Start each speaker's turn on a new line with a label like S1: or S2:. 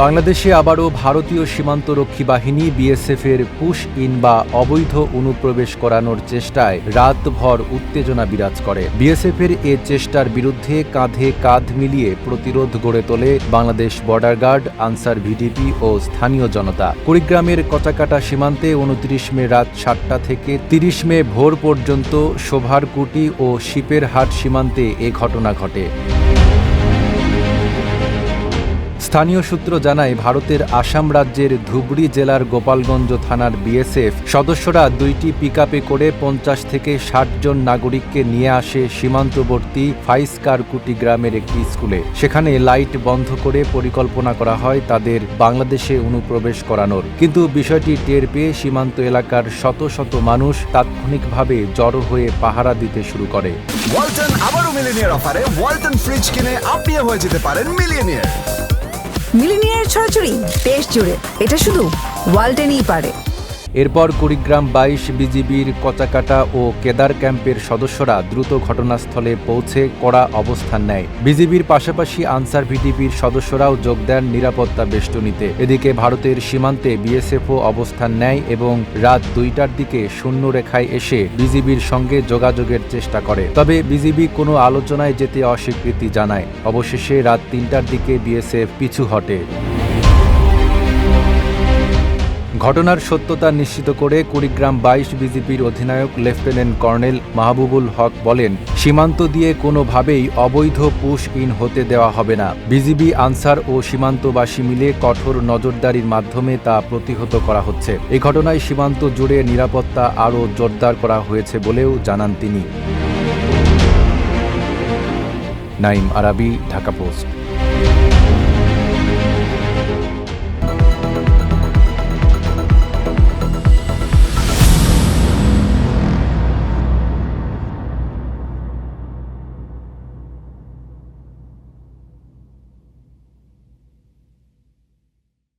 S1: বাংলাদেশে আবারও ভারতীয় সীমান্তরক্ষী বাহিনী বিএসএফের পুশ ইন বা অবৈধ অনুপ্রবেশ করানোর চেষ্টায় রাতভর উত্তেজনা বিরাজ করে। বিএসএফের এ চেষ্টার বিরুদ্ধে কাঁধে কাঁধ মিলিয়ে প্রতিরোধ গড়ে তোলে Bangladesh border guard, Ansar VDP ও স্থানীয় জনতা। কুড়িগ্রামের কচাকাটা সীমান্তে ২৯ মে রাত ৭টা থেকে ৩০ মে ভোর পর্যন্ত শোভারকুটি ও শিপেরহাট সীমান্তে এ ঘটনা ঘটে। স্থানীয় সূত্র জানায়, ভারতের আসাম রাজ্যের ধুবড়ী জেলার গোপালগঞ্জ থানার বিএসএফ সদস্যরা ২টি পিকআপে করে ৫০ থেকে ৬০ জন নাগরিককে নিয়ে আসে সীমান্তবর্তী ফাইসকারকুটি গ্রামের একটি স্কুলে। সেখানে লাইট বন্ধ করে পরিকল্পনা করা হয় তাদের বাংলাদেশে অনুপ্রবেশ করানোর। কিন্তু বিষয়টি টের পেয়ে সীমান্ত এলাকার শত শত মানুষ তাৎক্ষণিকভাবে জড়ো হয়ে পাহারা দিতে শুরু করে।
S2: ওয়ালটন আবারও মিলিনিয়ার অফারে ওয়ালটন ফ্রিজ কিনে আপনিও হয়ে যেতে পারেন মিলিয়নিয়ার।
S3: মিলিনিয়ার ছড়াছড়ি দেশ জুড়ে, এটা শুধু ওয়ালটেনই পারে।
S1: এরপর কুড়িগ্রাম ২২ বিজিবির কচাকাটা ও কেদার ক্যাম্পের সদস্যরা দ্রুত ঘটনাস্থলে পৌঁছে কড়া অবস্থান নেয়। বিজিবির পাশাপাশি আনসার ভিডিপির সদস্যরাও যোগ দেন নিরাপত্তা বেষ্টনীতে। এদিকে ভারতের সীমান্তে বিএসএফও অবস্থান নেয় এবং রাত ২টার দিকে শূন্য রেখায় এসে বিজিবির সঙ্গে যোগাযোগের চেষ্টা করে। তবে বিজিবি কোনো আলোচনায় যেতে অস্বীকৃতি জানায়। অবশেষে রাত ৩টার দিকে বিএসএফ পিছু হটে। ঘটনার সত্যতা নিশ্চিত করে কুড়িগ্রাম ২২ বিজিবির অধিনায়ক লেফটেন্যান্ট কর্নেল মাহবুবুল হক বলেন, সীমান্ত দিয়ে কোনোভাবেই অবৈধ পুশ ইন হতে দেওয়া হবে না। বিজিবি, আনসার ও সীমান্তবাসী মিলে কঠোর নজরদারির মাধ্যমে তা প্রতিহত করা হচ্ছে। এই ঘটনায় সীমান্ত জুড়ে নিরাপত্তা আরও জোরদার করা হয়েছে বলেও জানান তিনি। নাইম আরাবী, ঢাকা পোস্ট।